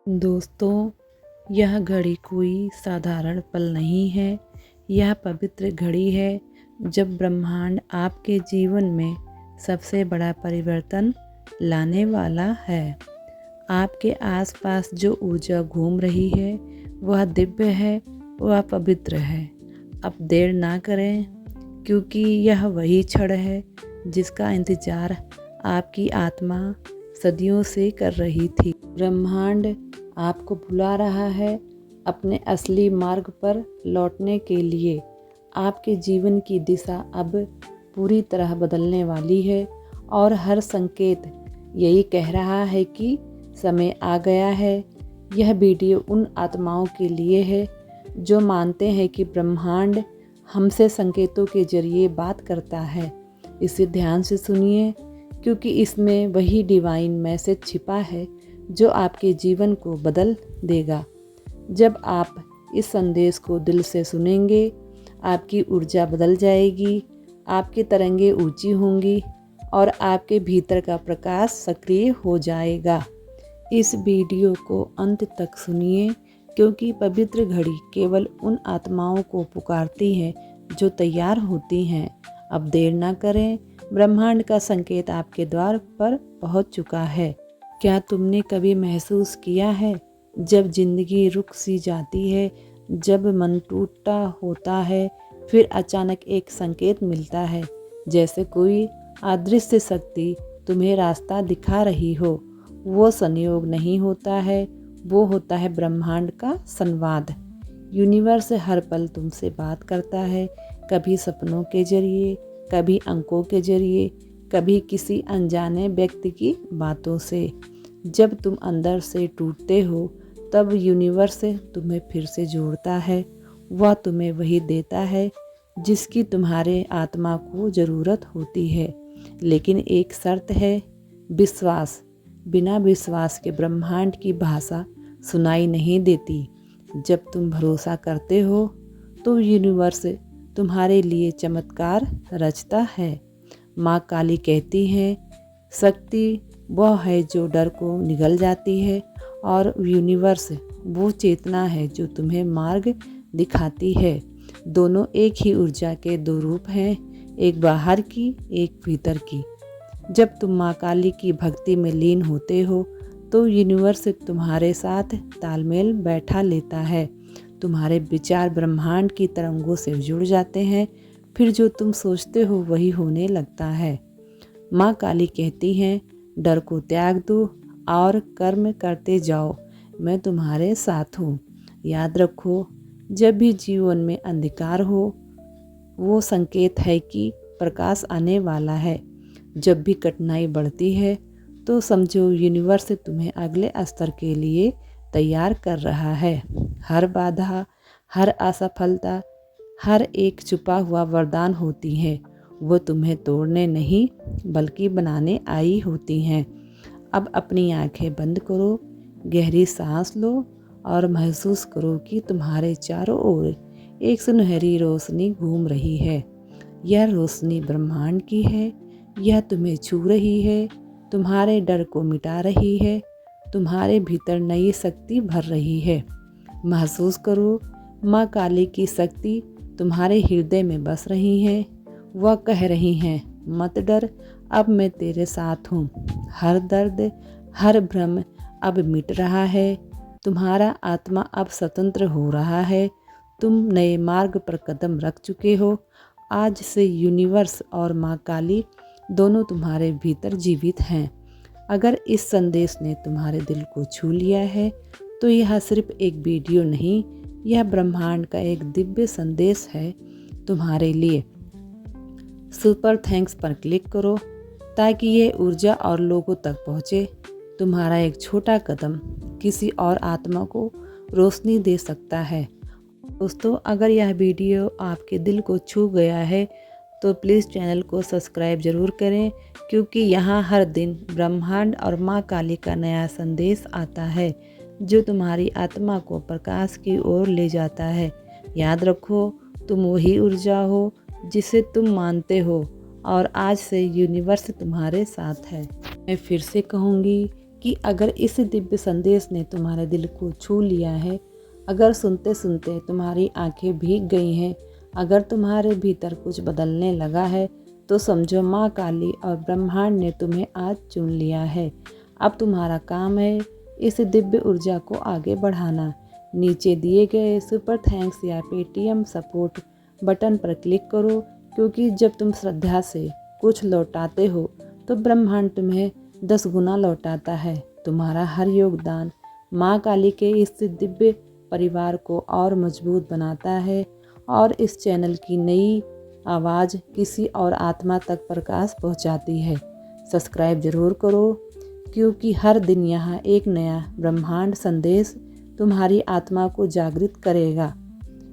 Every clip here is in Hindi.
दोस्तों, यह घड़ी कोई साधारण पल नहीं है। यह पवित्र घड़ी है जब ब्रह्मांड आपके जीवन में सबसे बड़ा परिवर्तन लाने वाला है। आपके आसपास जो ऊर्जा घूम रही है वह दिव्य है, वह पवित्र है। अब देर ना करें, क्योंकि यह वही क्षण है जिसका इंतजार आपकी आत्मा सदियों से कर रही थी। ब्रह्मांड आपको बुला रहा है अपने असली मार्ग पर लौटने के लिए। आपके जीवन की दिशा अब पूरी तरह बदलने वाली है और हर संकेत यही कह रहा है कि समय आ गया है। यह वीडियो उन आत्माओं के लिए है जो मानते हैं कि ब्रह्मांड हमसे संकेतों के जरिए बात करता है। इसे ध्यान से सुनिए, क्योंकि इसमें वही डिवाइन मैसेज छिपा है जो आपके जीवन को बदल देगा। जब आप इस संदेश को दिल से सुनेंगे, आपकी ऊर्जा बदल जाएगी, आपकी तरंगें ऊंची होंगी और आपके भीतर का प्रकाश सक्रिय हो जाएगा। इस वीडियो को अंत तक सुनिए, क्योंकि पवित्र घड़ी केवल उन आत्माओं को पुकारती है जो तैयार होती हैं। अब देर ना करें, ब्रह्मांड का संकेत आपके द्वार पर पहुंच चुका है। क्या तुमने कभी महसूस किया है जब जिंदगी रुक सी जाती है, जब मन टूटा होता है, फिर अचानक एक संकेत मिलता है, जैसे कोई अदृश्य शक्ति तुम्हें रास्ता दिखा रही हो। वो संयोग नहीं होता है, वो होता है ब्रह्मांड का संवाद। यूनिवर्स हर पल तुमसे बात करता है, कभी सपनों के जरिए, कभी अंकों के जरिए, कभी किसी अनजाने व्यक्ति की बातों से। जब तुम अंदर से टूटते हो, तब यूनिवर्स तुम्हें फिर से जोड़ता है। वह तुम्हें वही देता है जिसकी तुम्हारे आत्मा को ज़रूरत होती है। लेकिन एक शर्त है, विश्वास। बिना विश्वास के ब्रह्मांड की भाषा सुनाई नहीं देती। जब तुम भरोसा करते हो तो यूनिवर्स तुम्हारे लिए चमत्कार रचता है। माँ काली कहती हैं, शक्ति वह है जो डर को निगल जाती है, और यूनिवर्स वो चेतना है जो तुम्हें मार्ग दिखाती है। दोनों एक ही ऊर्जा के दो रूप हैं, एक बाहर की, एक भीतर की। जब तुम माँ काली की भक्ति में लीन होते हो तो यूनिवर्स तुम्हारे साथ तालमेल बैठा लेता है। तुम्हारे विचार ब्रह्मांड की तरंगों से जुड़ जाते हैं, फिर जो तुम सोचते हो वही होने लगता है। माँ काली कहती हैं, डर को त्याग दो और कर्म करते जाओ, मैं तुम्हारे साथ हूँ। याद रखो, जब भी जीवन में अंधकार हो, वो संकेत है कि प्रकाश आने वाला है। जब भी कठिनाई बढ़ती है तो समझो यूनिवर्स तुम्हें अगले स्तर के लिए तैयार कर रहा है। हर बाधा, हर असफलता, हर एक छुपा हुआ वरदान होती है। वो तुम्हें तोड़ने नहीं बल्कि बनाने आई होती हैं। अब अपनी आंखें बंद करो, गहरी सांस लो और महसूस करो कि तुम्हारे चारों ओर एक सुनहरी रोशनी घूम रही है। यह रोशनी ब्रह्मांड की है। यह तुम्हें छू रही है, तुम्हारे डर को मिटा रही है, तुम्हारे भीतर नई शक्ति भर रही है। महसूस करो, माँ काली की शक्ति तुम्हारे हृदय में बस रही है। वह कह रही हैं, मत डर, अब मैं तेरे साथ हूँ। हर दर्द, हर भ्रम अब मिट रहा है। तुम्हारा आत्मा अब स्वतंत्र हो रहा है। तुम नए मार्ग पर कदम रख चुके हो। आज से यूनिवर्स और माँ काली दोनों तुम्हारे भीतर जीवित हैं। अगर इस संदेश ने तुम्हारे दिल को छू लिया है तो यह सिर्फ एक वीडियो नहीं, यह ब्रह्मांड का एक दिव्य संदेश है तुम्हारे लिए। सुपर थैंक्स पर क्लिक करो ताकि यह ऊर्जा और लोगों तक पहुँचे। तुम्हारा एक छोटा कदम किसी और आत्मा को रोशनी दे सकता है। दोस्तों, अगर यह वीडियो आपके दिल को छू गया है तो प्लीज़ चैनल को सब्सक्राइब ज़रूर करें, क्योंकि यहाँ हर दिन ब्रह्मांड और माँ काली का नया संदेश आता है जो तुम्हारी आत्मा को प्रकाश की ओर ले जाता है। याद रखो, तुम वही ऊर्जा हो जिसे तुम मानते हो, और आज से यूनिवर्स तुम्हारे साथ है। मैं फिर से कहूँगी कि अगर इस दिव्य संदेश ने तुम्हारे दिल को छू लिया है, अगर सुनते सुनते तुम्हारी आंखें भीग गई हैं, अगर तुम्हारे भीतर कुछ बदलने लगा है, तो समझो माँ काली और ब्रह्मांड ने तुम्हें आज चुन लिया है। अब तुम्हारा काम है इस दिव्य ऊर्जा को आगे बढ़ाना। नीचे दिए गए सुपर थैंक्स या पेटीएम सपोर्ट बटन पर क्लिक करो, क्योंकि जब तुम श्रद्धा से कुछ लौटाते हो तो ब्रह्मांड तुम्हें 10 गुना लौटाता है। तुम्हारा हर योगदान माँ काली के इस दिव्य परिवार को और मजबूत बनाता है और इस चैनल की नई आवाज़ किसी और आत्मा तक प्रकाश पहुँचाती है। सब्सक्राइब ज़रूर करो, क्योंकि हर दिन यहाँ एक नया ब्रह्मांड संदेश तुम्हारी आत्मा को जागृत करेगा।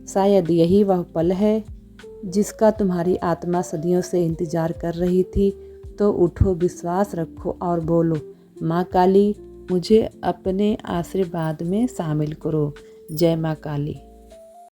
शायद यही वह पल है जिसका तुम्हारी आत्मा सदियों से इंतजार कर रही थी। तो उठो, विश्वास रखो और बोलो, माँ काली मुझे अपने आशीर्वाद में शामिल करो। जय माँ काली।